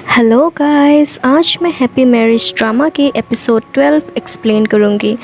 Hello guys, आज मैं happy Marriage drama के एपिसोड 12 एक्सप्लेन करूंगी।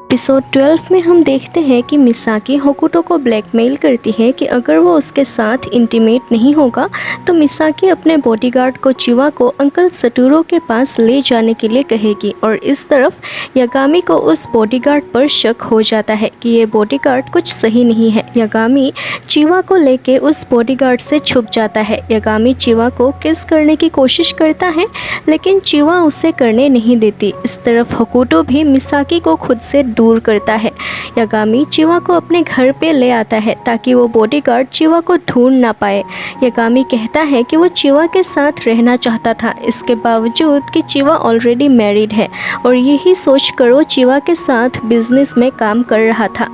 एपिसोड 12 में हम देखते हैं कि मिसाकी होकुतो को ब्लैकमेल करती है कि अगर वो उसके साथ इंटीमेट नहीं होगा तो मिसाकी अपने बॉडीगार्ड को चिवा को अंकल सटूरो के पास ले जाने के लिए कहेगी। और इस तरफ यागामी को उस बॉडीगार्ड पर शक हो जाता है कि ये बॉडीगार्ड कुछ सही नहीं है। यागामी चिवा को लेके उस बॉडीगार्ड से छुप जाता है। यागामी चिवा को किस करने की कोशिश करता है लेकिन चिवा उसे करने नहीं देती। इस तरफ होकुतो भी मिसाकी को खुद से दूर करता है। यागामी चिवा को अपने घर पे ले आता है ताकि वो बॉडीगार्ड चिवा को ढूंढ ना पाए। यागामी कहता है कि वो चिवा के साथ रहना चाहता था, इसके बावजूद कि चिवा ऑलरेडी मैरिड है और यही सोचकर वो चिवा के साथ बिजनेस में काम कर रहा था।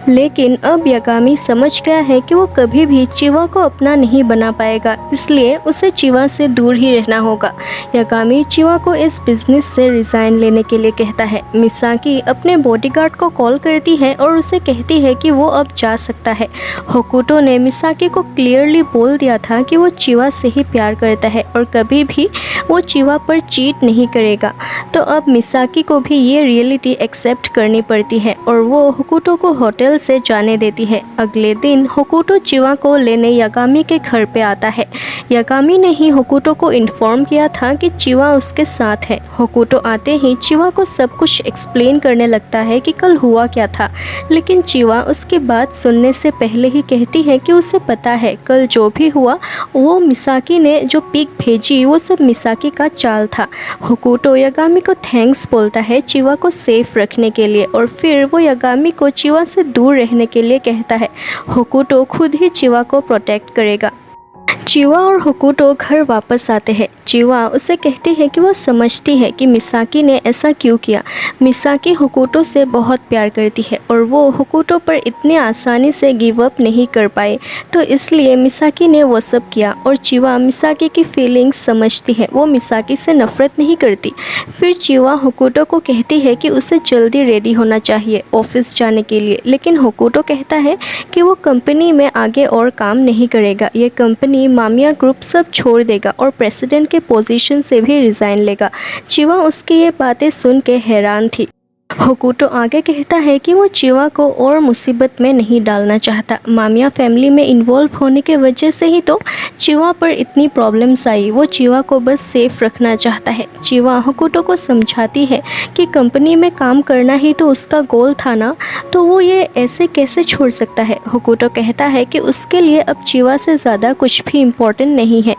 लेकिन अब यागामी समझ गया है कि वो कभी भी चिवा को अपना नहीं बना पाएगा, इसलिए उसे चिवा से दूर ही रहना होगा। यागामी चिवा को इस बिजनेस से रिज़ाइन लेने के लिए कहता है। मिसाकी अपने बॉडीगार्ड को कॉल करती है और उसे कहती है कि वो अब जा सकता है। होकुतो ने मिसाकी को क्लियरली बोल दिया था कि वो चिवा से ही प्यार करता है और कभी भी वो चिवा पर चीट नहीं करेगा। तो अब मिसाकी को भी ये रियलिटी एक्सेप्ट करनी पड़ती है और वो होकुतो को होटल से जाने देती है। अगले दिन होकुतो चिवा को लेने यागामी के घर पे आता है। यागामी ने ही होकुतो को इन्फॉर्म किया था कि चिवा उसके साथ है। होकुतो आते ही चिवा को सब कुछ एक्सप्लेन करने लगता है कि कल हुआ क्या था, लेकिन चिवा उसकी बात सुनने से पहले ही कहती है कि उसे पता है कल जो भी हुआ वो मिसाकी ने जो पिक भेजी वो सब मिसाकी का चाल था। होकुतो यागामी को थैंक्स बोलता है चिवा को सेफ रखने के लिए और फिर वो यागामी को चिवा से दूर रहने के लिए कहता है। होकुतो खुद ही चिवा को प्रोटेक्ट करेगा। चिवा और होकुतो घर वापस आते हैं। चिवा उसे कहती है कि वो समझती है कि मिसाकी ने ऐसा क्यों किया। मिसाकी होकुतो से बहुत प्यार करती है और वो होकुतो पर इतने आसानी से गिव अप नहीं कर पाए, तो इसलिए मिसाकी ने वो सब किया। और चिवा मिसाकी की फीलिंग्स समझती है, वो मिसाकी से नफरत नहीं करती। फिर चिवा होकुतो को कहती है कि उसे जल्दी रेडी होना चाहिए ऑफिस जाने के लिए, लेकिन होकुतो कहता है कि वो कंपनी में आगे और काम नहीं करेगा। ये कंपनी मामिया ग्रुप सब छोड़ देगा और प्रेसिडेंट के पोजीशन से भी रिज़ाइन लेगा। चिवा उसकी ये बातें सुन के हैरान थी। होकुतो आगे कहता है कि वो चिवा को और मुसीबत में नहीं डालना चाहता। मामिया फैमिली में इन्वॉल्व होने के वजह से ही तो चिवा पर इतनी प्रॉब्लम्स आई। वो चिवा को बस सेफ रखना चाहता है। चिवा होकुतो को समझाती है कि कंपनी में काम करना ही तो उसका गोल था ना, तो वो ये ऐसे कैसे छोड़ सकता है। होकुतो कहता है कि उसके लिए अब चिवा से ज़्यादा कुछ भी इम्पोर्टेंट नहीं है।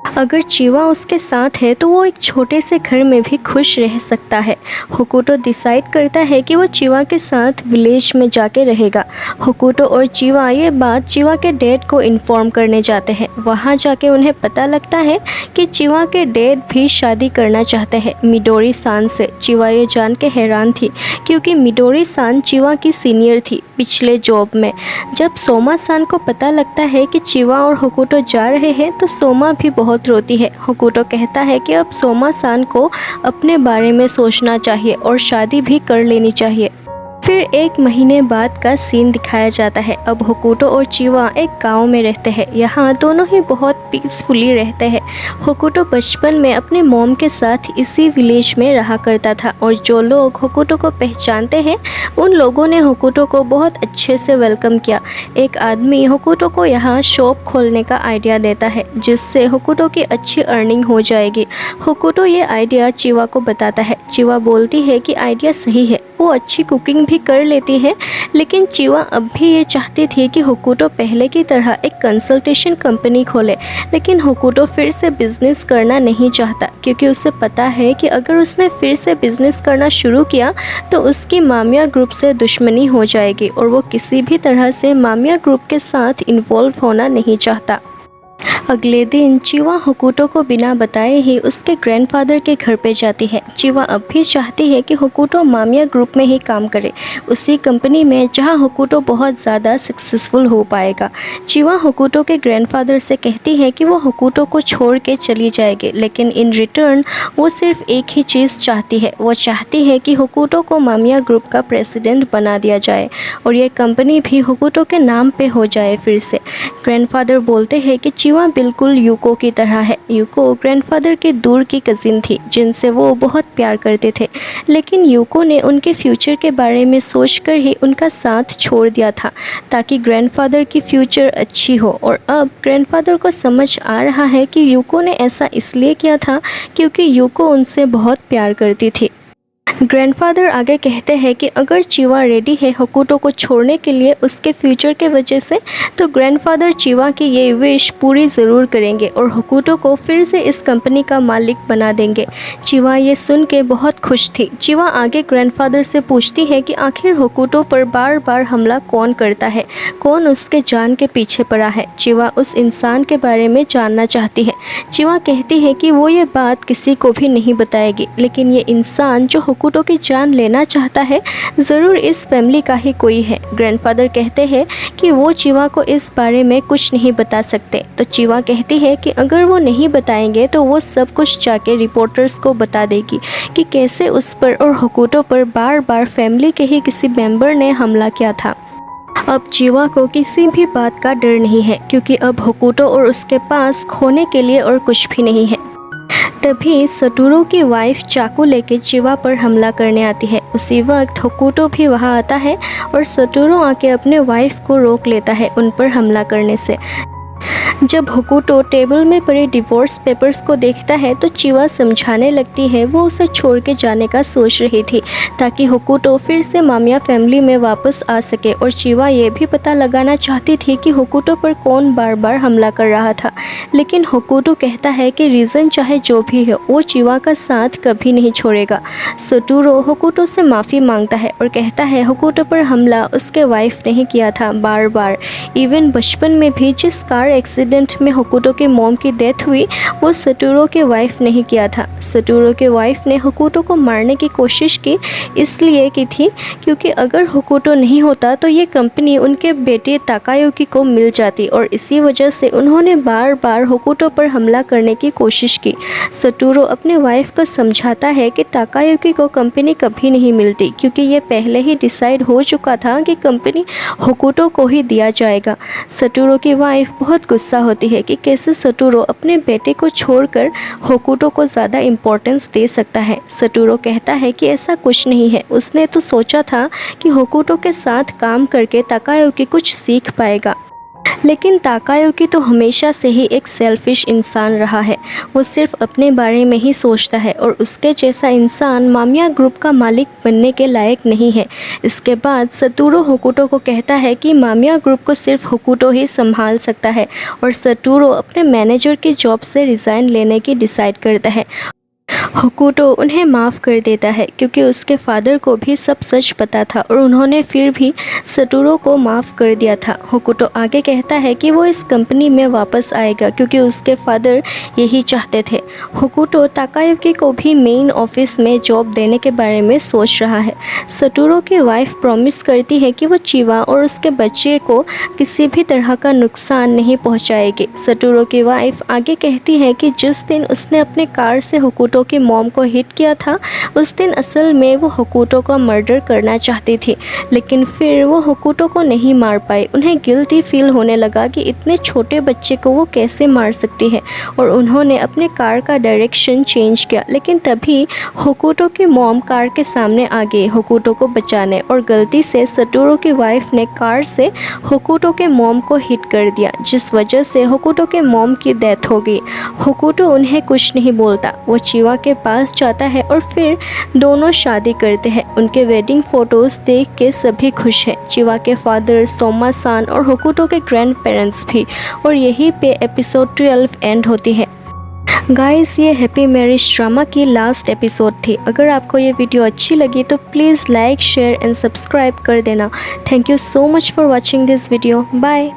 अगर चिवा उसके साथ है तो वो एक छोटे से घर में भी खुश रह सकता है। होकुतो डिसाइड करता है कि वो चिवा के साथ विलेज में जाके रहेगा। होकुतो और चिवा ये बात चिवा के डैड को इन्फॉर्म करने जाते हैं। वहाँ जाके उन्हें पता लगता है कि चिवा के डैड भी शादी करना चाहते हैं मिडोरी सान से। चिवा ये जान के हैरान थी क्योंकि मिडोरी सान चिवा की सीनियर थी पिछले जॉब में। जब सोमा सान को पता लगता है कि चिवा और होकुतो जा रहे हैं तो सोमा भी बहुत रोती है। होकुतो कहता है कि अब सोमा सान को अपने बारे में सोचना चाहिए और शादी भी कर लेनी चाहिए। फिर एक महीने बाद का सीन दिखाया जाता है। अब होकुतो और चिवा एक गांव में रहते हैं। यहाँ दोनों ही बहुत पीसफुली रहते हैं। होकुतो बचपन में अपने मॉम के साथ इसी विलेज में रहा करता था और जो लोग होकुतो को पहचानते हैं उन लोगों ने होकुतो को बहुत अच्छे से वेलकम किया। एक आदमी होकुतो को यहाँ शॉप खोलने का आइडिया देता है जिससे होकुतो की अच्छी अर्निंग हो जाएगी। होकुतो ये आइडिया चिवा को बताता है। चिवा बोलती है कि आइडिया सही है, वो अच्छी कुकिंग भी कर लेती है, लेकिन चिवा अब भी ये चाहती थी कि होकुतो पहले की तरह एक कंसल्टेशन कंपनी खोले। लेकिन होकुतो फिर से बिजनेस करना नहीं चाहता क्योंकि उसे पता है कि अगर उसने फिर से बिजनेस करना शुरू किया तो उसकी मामिया ग्रुप से दुश्मनी हो जाएगी और वो किसी भी तरह से मामिया ग्रुप के साथ इन्वॉल्व होना नहीं चाहता। अगले दिन चिवा होकुतो को बिना बताए ही उसके ग्रैंडफादर के घर पे जाती है। चिवा अब भी चाहती है कि होकुतो मामिया ग्रुप में ही काम करे, उसी कंपनी में जहां होकुतो बहुत ज़्यादा सक्सेसफुल हो पाएगा। चिवा होकुतो के ग्रैंडफादर से कहती है कि वो होकुतो को छोड़ के चली जाएगी, लेकिन इन रिटर्न वो सिर्फ एक ही चीज़ चाहती है। वो चाहती है कि होकुतो को मामिया ग्रुप का प्रेसिडेंट बना दिया जाए और ये कंपनी भी होकुतो के नाम पे हो जाए फिर से। ग्रैंडफादर बोलते हैं कि चिवा बिल्कुल यूको की तरह है। यूको ग्रैंडफादर के दूर की कज़िन थी जिनसे वो बहुत प्यार करते थे, लेकिन यूको ने उनके फ्यूचर के बारे में सोचकर ही उनका साथ छोड़ दिया था ताकि ग्रैंडफादर की फ्यूचर अच्छी हो। और अब ग्रैंडफादर को समझ आ रहा है कि यूको ने ऐसा इसलिए किया था क्योंकि यूको उनसे बहुत प्यार करती थी। ग्रैंडफादर आगे कहते हैं कि अगर चिवा रेडी है होकुटो को छोड़ने के लिए उसके फ्यूचर के वजह से, तो ग्रैंडफादर चिवा की ये विश पूरी ज़रूर करेंगे और होकुटो को फिर से इस कंपनी का मालिक बना देंगे। चिवा ये सुन के बहुत खुश थी। चिवा आगे ग्रैंडफादर से पूछती है कि आखिर होकुटो पर बार बार हमला कौन करता है, कौन उसके जान के पीछे पड़ा है। चिवा उस इंसान के बारे में जानना चाहती है। चिवा कहती है कि वो ये बात किसी को भी नहीं बताएगी, लेकिन ये इंसान जो होकुटो की जान लेना चाहता है ज़रूर इस फैमिली का ही कोई है। ग्रैंडफादर कहते हैं कि वो चिवा को इस बारे में कुछ नहीं बता सकते, तो चिवा कहती है कि अगर वो नहीं बताएंगे तो वो सब कुछ जाके रिपोर्टर्स को बता देगी कि कैसे उस पर और होकुटो पर बार बार फैमिली के ही किसी मेंबर ने हमला किया था। अब चिवा को किसी भी बात का डर नहीं है क्योंकि अब होकुटो और उसके पास खोने के लिए और कुछ भी नहीं है। तभी सटोरू की वाइफ चाकू लेके चिवा पर हमला करने आती है। उसी वक्त होकुटो भी वहां आता है और सटोरू आके अपने वाइफ को रोक लेता है उन पर हमला करने से। जब होकुटो टेबल में पड़े डिवोर्स पेपर्स को देखता है तो चिवा समझाने लगती है वो उसे छोड़ के जाने का सोच रही थी ताकि होकुटो फिर से मामिया फैमिली में वापस आ सके। और चिवा ये भी पता लगाना चाहती थी कि होकुटो पर कौन बार बार हमला कर रहा था, लेकिन होकुटो कहता है कि रीज़न चाहे जो भी हो वो चिवा का साथ कभी नहीं छोड़ेगा। सटोरू होकुटो से माफ़ी मांगता है और कहता है होकुटो पर हमला उसके वाइफ ने ही किया था बार बार। इवन बचपन में भी जिस कार एक्सीडेंट में होकुटो के मॉम की डेथ हुई वो सटोरू के वाइफ ने ही किया था। सटोरू के वाइफ ने होकुटो को मारने की कोशिश की इसलिए की थी क्योंकि अगर होकुटो नहीं होता तो ये कंपनी उनके बेटे ताकायुकी को मिल जाती और इसी वजह से उन्होंने बार बार होकुटो पर हमला करने की कोशिश की। सटोरू अपने वाइफ को समझाता है कि ताकायुकी को कंपनी कभी नहीं मिलती क्योंकि ये पहले ही डिसाइड हो चुका था कि कंपनी होकुटो को ही दिया जाएगा। सटोरू की वाइफ बहुत गुस्सा होती है कि कैसे सटोरू अपने बेटे को छोड़कर होकुटो को ज़्यादा इम्पोर्टेंस दे सकता है। सटोरू कहता है कि ऐसा कुछ नहीं है, उसने तो सोचा था कि होकुटो के साथ काम करके ताकायुकी कुछ सीख पाएगा, लेकिन ताकायुकी तो हमेशा से ही एक सेल्फिश इंसान रहा है। वो सिर्फ अपने बारे में ही सोचता है और उसके जैसा इंसान मामिया ग्रुप का मालिक बनने के लायक नहीं है। इसके बाद सटोरू होकुटो को कहता है कि मामिया ग्रुप को सिर्फ होकुटो ही संभाल सकता है और सटोरू अपने मैनेजर की जॉब से रिज़ाइन लेने की डिसाइड करता है। होकुटो उन्हें माफ़ कर देता है क्योंकि उसके फादर को भी सब सच पता था और उन्होंने फिर भी सटोरू को माफ़ कर दिया था। होकुटो आगे कहता है कि वो इस कंपनी में वापस आएगा क्योंकि उसके फादर यही चाहते थे। होकुटो ताकायुकी को भी मेन ऑफिस में जॉब देने के बारे में सोच रहा है। सटोरू की वाइफ प्रॉमिस करती है कि वो चिवा और उसके बच्चे को किसी भी तरह का नुकसान नहीं पहुँचाएगी। सटोरू की वाइफ आगे कहती है कि जिस दिन उसने अपने कार से होकुटो की मॉम को हिट किया था उस दिन असल में वो होकुटो का मर्डर करना चाहती थी, लेकिन फिर वो होकुटो को नहीं मार पाई। उन्हें गिल्टी फील होने लगा कि इतने छोटे बच्चे को वो कैसे मार सकती है और उन्होंने अपने कार का डायरेक्शन चेंज किया। लेकिन तभी होकुटो की मॉम कार के सामने आ गई होकुटो को बचाने और गलती से सटोरू की वाइफ ने कार से होकुटो के मॉम को हिट कर दिया, जिस वजह से होकुटो के मॉम की डेथ हो गई। होकुटो उन्हें कुछ नहीं बोलता, वो चिवा के पास जाता है और फिर दोनों शादी करते हैं। उनके वेडिंग फोटोज़ देख के सभी खुश हैं, चिवा के फादर, सोमा-सान और होकुटो के ग्रैंड पेरेंट्स भी। और यहीं पे एपिसोड 12 एंड होती है। गाइस, ये हैप्पी मैरिज ड्रामा की लास्ट एपिसोड थी। अगर आपको ये वीडियो अच्छी लगी तो please like, share and subscribe कर देना। Thank you so much for watching this video. Bye.